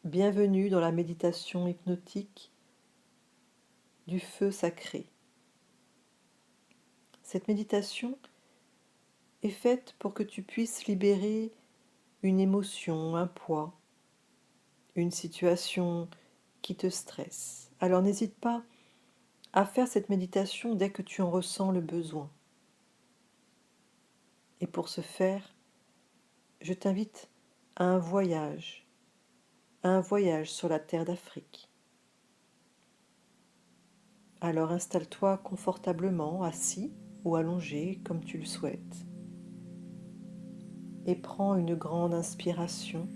Bienvenue dans la méditation hypnotique du feu sacré. Cette méditation est faite pour que tu puisses libérer une émotion, un poids, une situation qui te stresse. Alors n'hésite pas à faire cette méditation dès que tu en ressens le besoin. Et pour ce faire, je t'invite à un voyage sur la terre d'Afrique. Alors installe-toi confortablement, assis ou allongé comme tu le souhaites. Et prends une grande inspiration.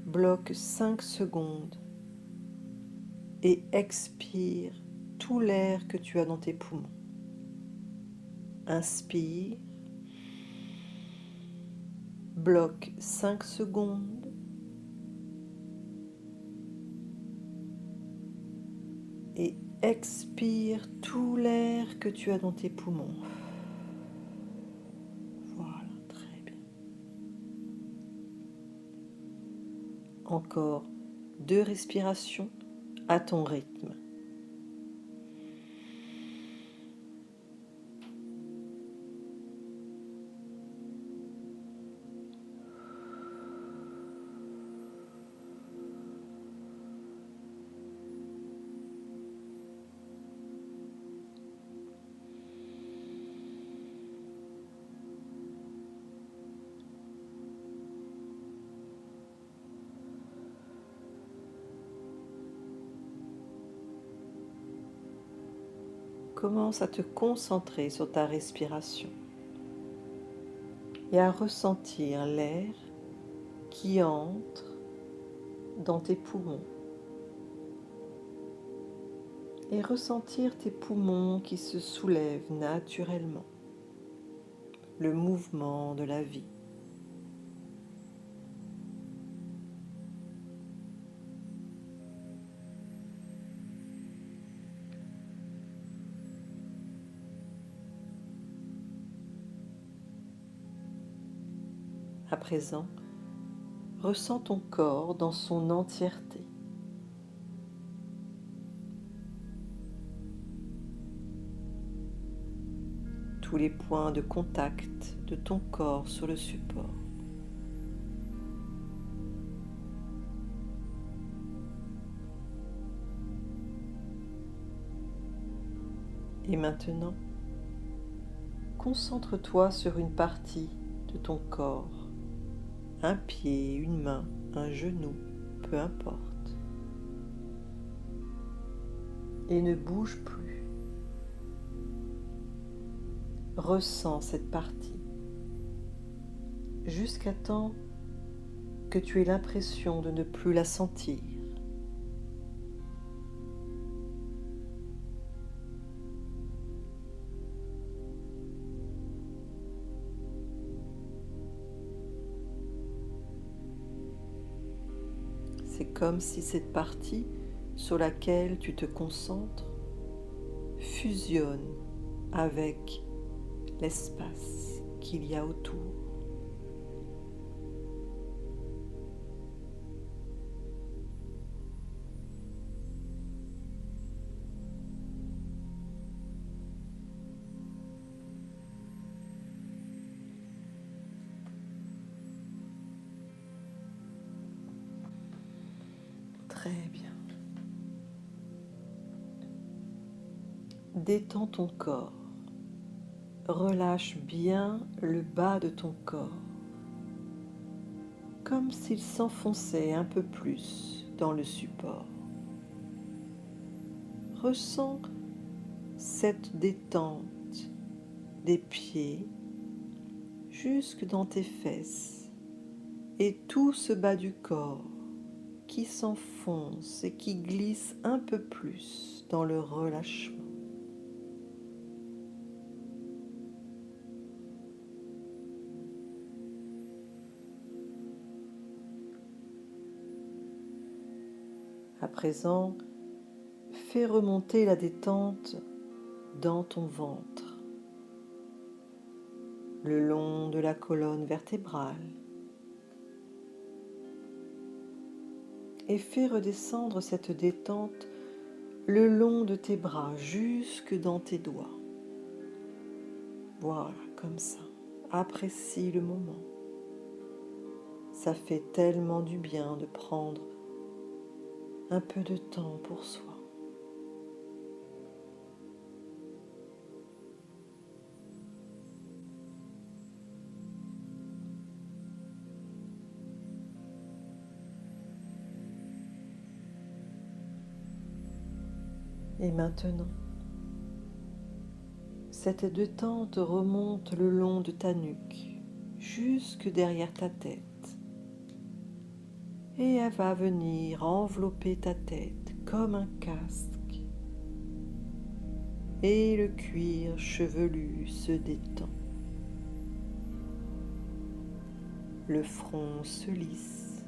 Bloque 5 secondes et expire tout l'air que tu as dans tes poumons. Inspire. Bloque 5 secondes. Et expire tout l'air que tu as dans tes poumons. Voilà, très bien. Encore 2 respirations à ton rythme. Commence à te concentrer sur ta respiration et à ressentir l'air qui entre dans tes poumons et ressentir tes poumons qui se soulèvent naturellement, le mouvement de la vie. À présent, ressens ton corps dans son entièreté. Tous les points de contact de ton corps sur le support. Et maintenant, concentre-toi sur une partie de ton corps, un pied, une main, un genou, peu importe. Et ne bouge plus. Ressens cette partie jusqu'à temps que tu aies l'impression de ne plus la sentir. C'est comme si cette partie sur laquelle tu te concentres fusionne avec l'espace qu'il y a autour. Très bien. Détends ton corps. Relâche bien le bas de ton corps, comme s'il s'enfonçait un peu plus dans le support. Ressens cette détente des pieds jusque dans tes fesses et tout ce bas du corps qui s'enfonce et qui glisse un peu plus dans le relâchement. À présent, fais remonter la détente dans ton ventre, le long de la colonne vertébrale, et fais redescendre cette détente le long de tes bras jusque dans tes doigts. Voilà, comme ça. Apprécie le moment. Ça fait tellement du bien de prendre un peu de temps pour soi. Et maintenant, cette détente remonte le long de ta nuque, jusque derrière ta tête. Et elle va venir envelopper ta tête comme un casque. Et le cuir chevelu se détend. Le front se lisse.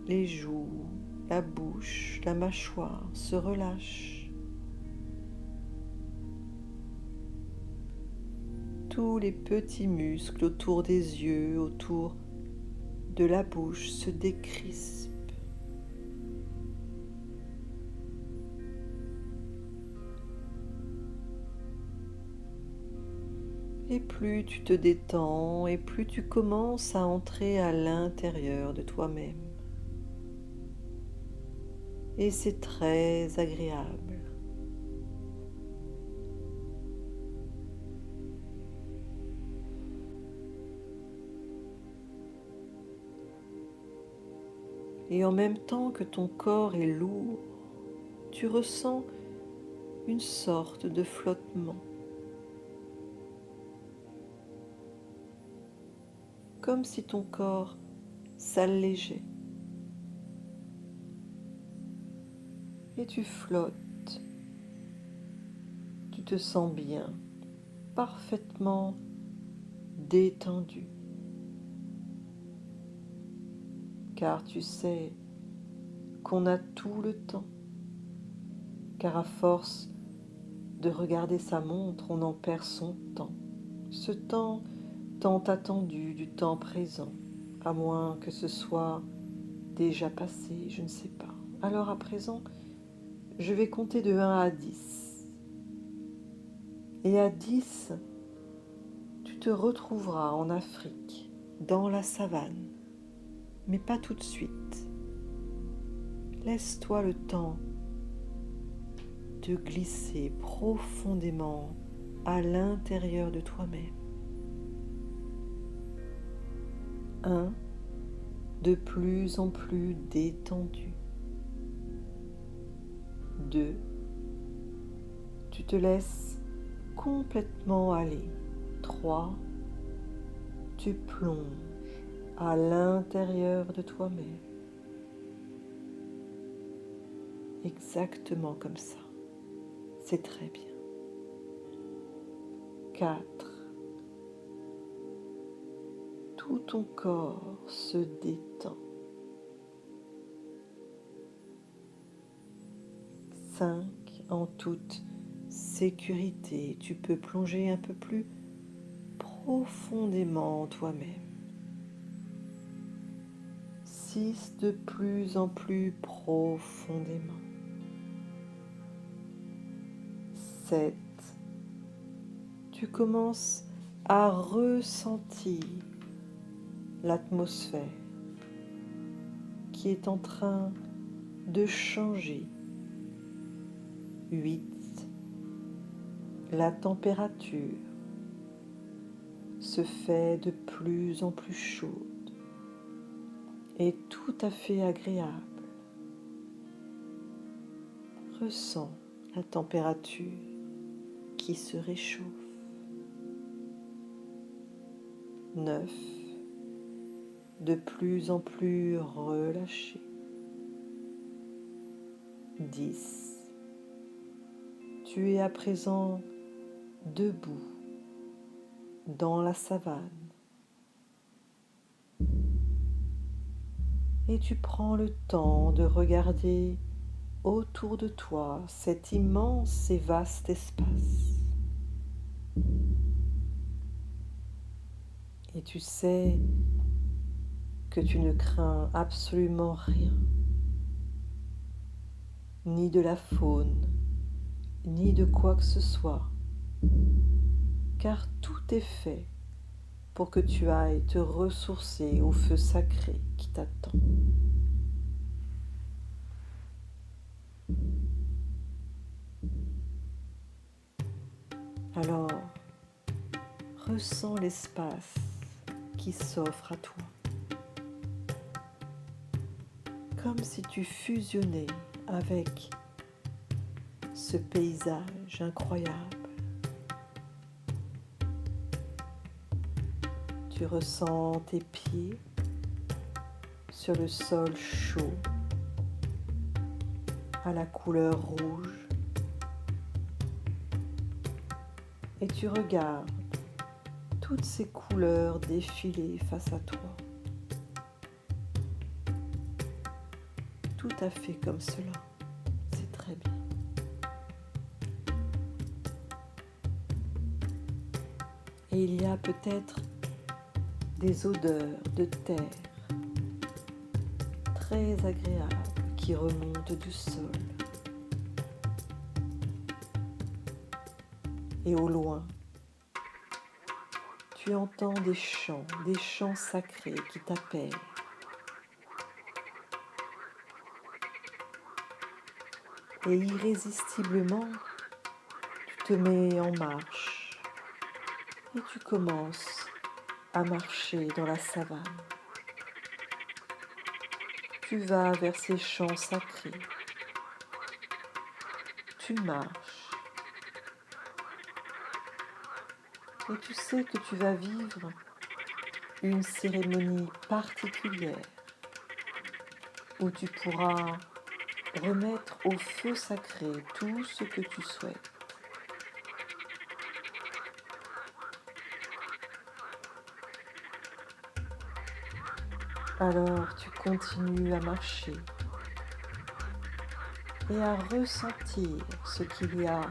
Les joues, la bouche, la mâchoire se relâchent. Tous les petits muscles autour des yeux, autour de la bouche se décrispent. Et plus tu te détends, et plus tu commences à entrer à l'intérieur de toi-même. Et c'est très agréable. Et en même temps que ton corps est lourd, tu ressens une sorte de flottement. Comme si ton corps s'allégeait. Et tu flottes. Tu te sens bien, parfaitement détendu. Car tu sais qu'on a tout le temps. Car à force de regarder sa montre, on en perd son temps. Ce temps tant attendu du temps présent, à moins que ce soit déjà passé, je ne sais pas. Alors à présent, je vais compter de 1 à 10. Et à 10, tu te retrouveras en Afrique, dans la savane, mais pas tout de suite. Laisse-toi le temps de glisser profondément à l'intérieur de toi-même. 1, de plus en plus détendu. 2, tu te laisses complètement aller. 3, tu plonges à l'intérieur de toi-même. Exactement comme ça. C'est très bien. 4, tout ton corps se détend. 5, en toute sécurité, tu peux plonger un peu plus profondément en toi-même. 6, de plus en plus profondément. 7, tu commences à ressentir l'atmosphère qui est en train de changer. 8, la température se fait de plus en plus chaude et tout à fait agréable. Ressens la température qui se réchauffe. 9, de plus en plus relâché. 10, tu es à présent debout dans la savane et tu prends le temps de regarder autour de toi cet immense et vaste espace. Et tu sais que tu ne crains absolument rien, ni de la faune, ni de quoi que ce soit, car tout est fait pour que tu ailles te ressourcer au feu sacré qui t'attend. Alors, ressens l'espace qui s'offre à toi, comme si tu fusionnais avec ce paysage incroyable. Tu ressens tes pieds sur le sol chaud, à la couleur rouge, et tu regardes toutes ces couleurs défiler face à toi, tout à fait comme cela. C'est très bien. Et il y a peut-être des odeurs de terre très agréables qui remontent du sol. Et au loin, tu entends des chants sacrés qui t'appellent. Et irrésistiblement, tu te mets en marche et tu commences à marcher dans la savane. Tu vas vers ces chants sacrés. Tu marches. Et tu sais que tu vas vivre une cérémonie particulière où tu pourras remettre au feu sacré tout ce que tu souhaites. Alors tu continues à marcher et à ressentir ce qu'il y a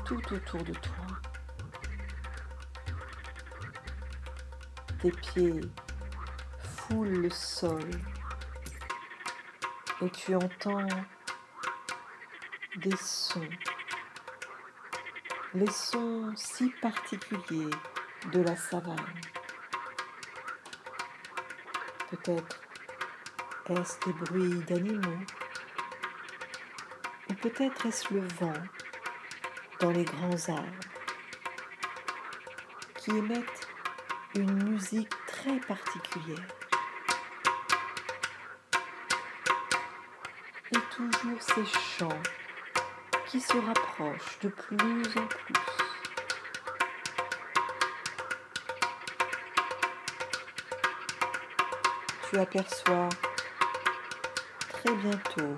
tout autour de toi. Tes pieds foulent le sol et tu entends des sons, les sons si particuliers de la savane. Peut-être est-ce des bruits d'animaux, ou peut-être est-ce le vent dans les grands arbres qui émettent une musique très particulière. Et toujours ces chants qui se rapprochent de plus en plus. Tu aperçois très bientôt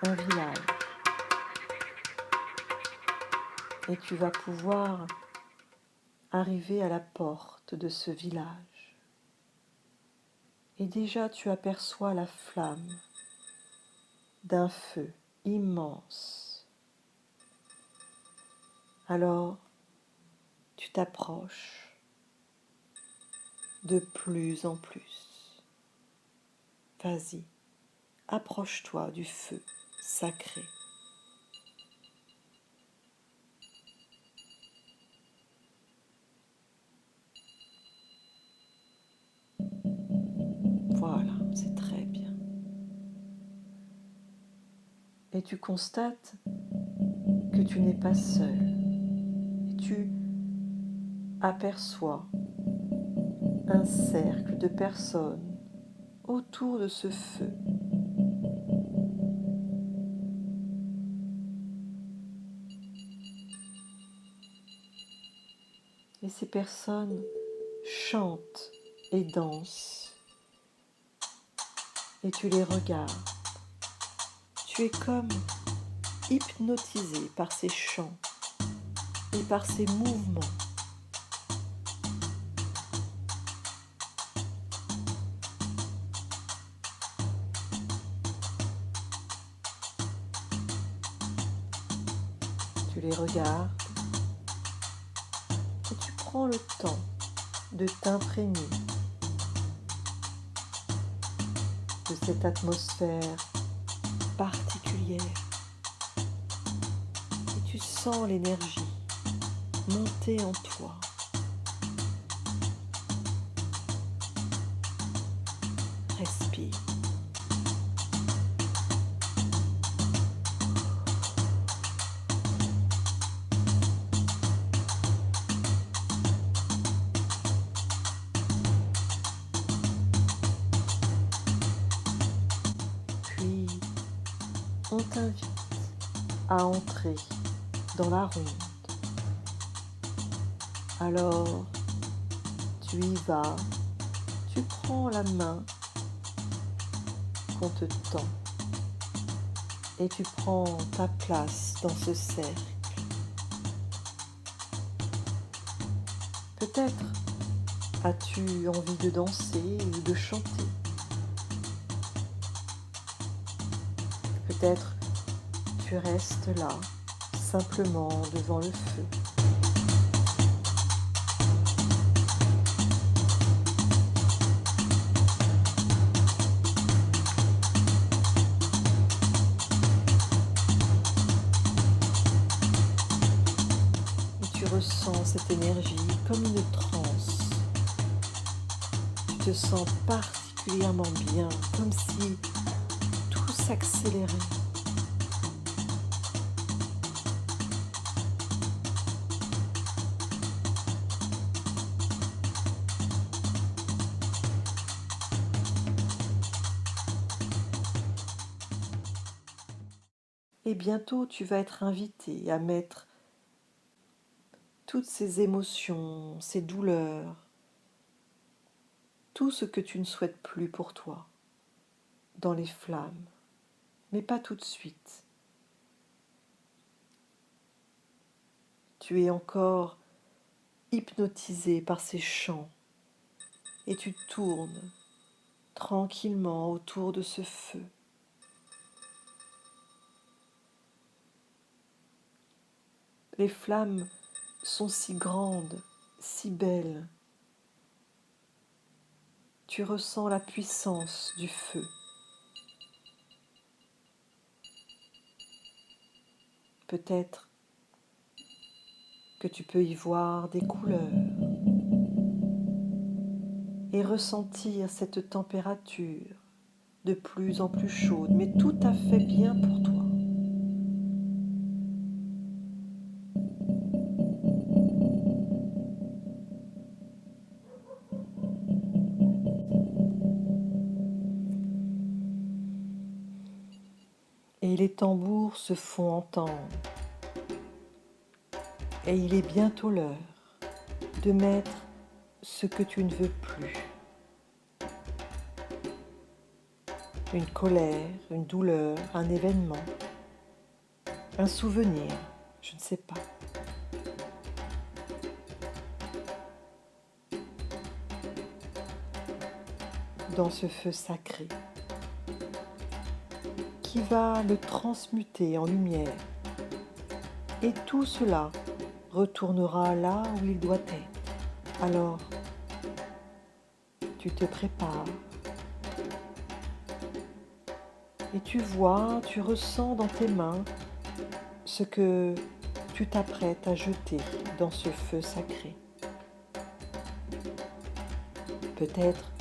un village et tu vas pouvoir arriver à la porte de ce village. Et déjà tu aperçois la flamme d'un feu immense. Alors tu t'approches de plus en plus. Vas-y, approche-toi du feu sacré. Voilà, c'est très bien. Et tu constates que tu n'es pas seul. Et tu aperçois un cercle de personnes autour de ce feu. Et ces personnes chantent et dansent. Et tu les regardes. Tu es comme hypnotisé par ces chants et par ces mouvements. Tu les regardes et tu prends le temps de t'imprégner de cette atmosphère particulière. Et tu sens l'énergie monter en toi. Respire. Puis, on t'invite à entrer dans la ronde. Alors, tu y vas, tu prends la main qu'on te tend et tu prends ta place dans ce cercle. Peut-être as-tu envie de danser ou de chanter. Peut-être tu restes là, simplement devant le feu. Et tu ressens cette énergie comme une transe. Tu te sens particulièrement bien, comme si tout s'accélérait. Et bientôt, tu vas être invité à mettre toutes ces émotions, ces douleurs, tout ce que tu ne souhaites plus pour toi, dans les flammes, mais pas tout de suite. Tu es encore hypnotisé par ces chants et tu tournes tranquillement autour de ce feu. Les flammes sont si grandes, si belles. Tu ressens la puissance du feu. Peut-être que tu peux y voir des couleurs et ressentir cette température de plus en plus chaude, mais tout à fait bien pour toi. Et les tambours se font entendre. Et il est bientôt l'heure de mettre ce que tu ne veux plus. Une colère, une douleur, un événement, un souvenir, je ne sais pas. Dans ce feu sacré qui va le transmuter en lumière. Et tout cela retournera là où il doit être. Alors, tu te prépares. Et tu vois, tu ressens dans tes mains ce que tu t'apprêtes à jeter dans ce feu sacré. Peut-être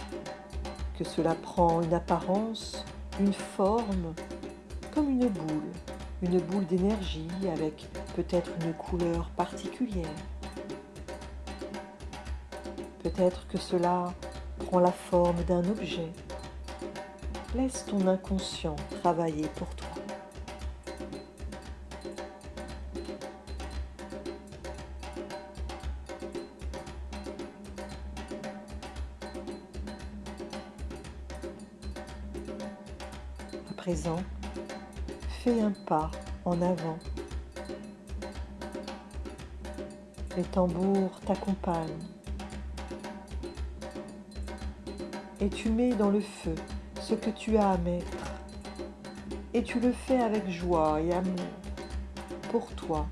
que cela prend une apparence, une forme, comme une boule d'énergie avec peut-être une couleur particulière. Peut-être que cela prend la forme d'un objet. Laisse ton inconscient travailler pour toi. À présent, fais un pas en avant. Les tambours t'accompagnent. Et tu mets dans le feu ce que tu as à mettre. Et tu le fais avec joie et amour pour toi.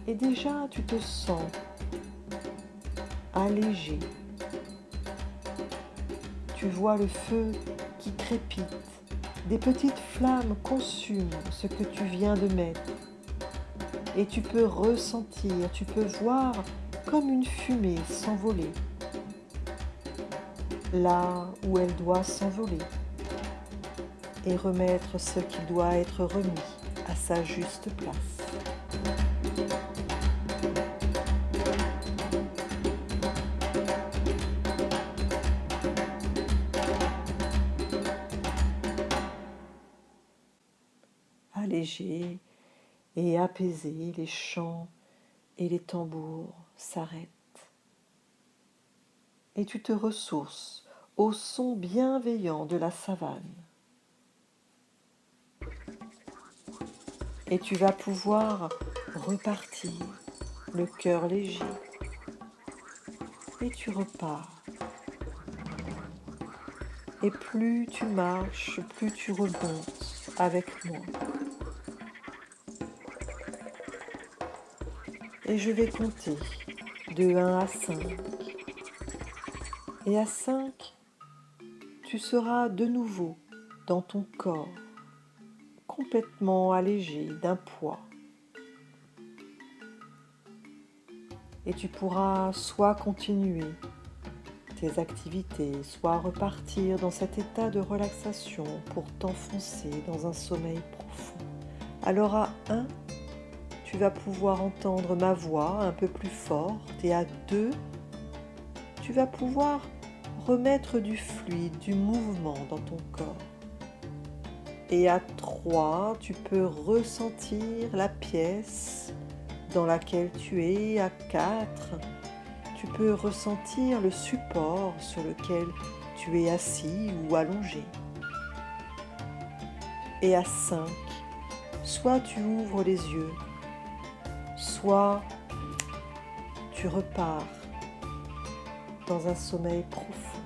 Et déjà, tu te sens allégé. Tu vois le feu qui crépite. Des petites flammes consument ce que tu viens de mettre. Et tu peux ressentir, tu peux voir comme une fumée s'envoler là où elle doit s'envoler et remettre ce qui doit être remis à sa juste place. Allégé et apaisé, les chants et les tambours s'arrêtent. Et tu te ressources au son bienveillant de la savane. Et tu vas pouvoir repartir, le cœur léger. Et tu repars. Et plus tu marches, plus tu remontes avec moi. Et je vais compter de 1 à 5. Et à 5, tu seras de nouveau dans ton corps, complètement allégé d'un poids. Et tu pourras soit continuer tes activités, soit repartir dans cet état de relaxation pour t'enfoncer dans un sommeil profond. Alors à 1, tu vas pouvoir entendre ma voix un peu plus forte et à 2, tu vas pouvoir remettre du fluide, du mouvement dans ton corps. Et à 3, tu peux ressentir la pièce dans laquelle tu es. À 4, tu peux ressentir le support sur lequel tu es assis ou allongé. Et à 5, soit tu ouvres les yeux, soit tu repars dans un sommeil profond.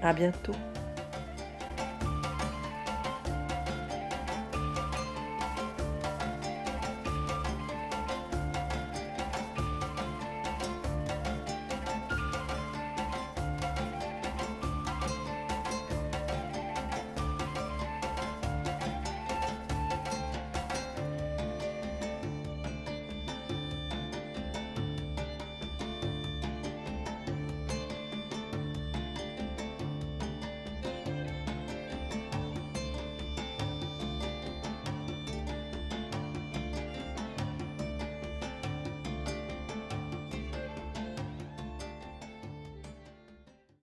À bientôt.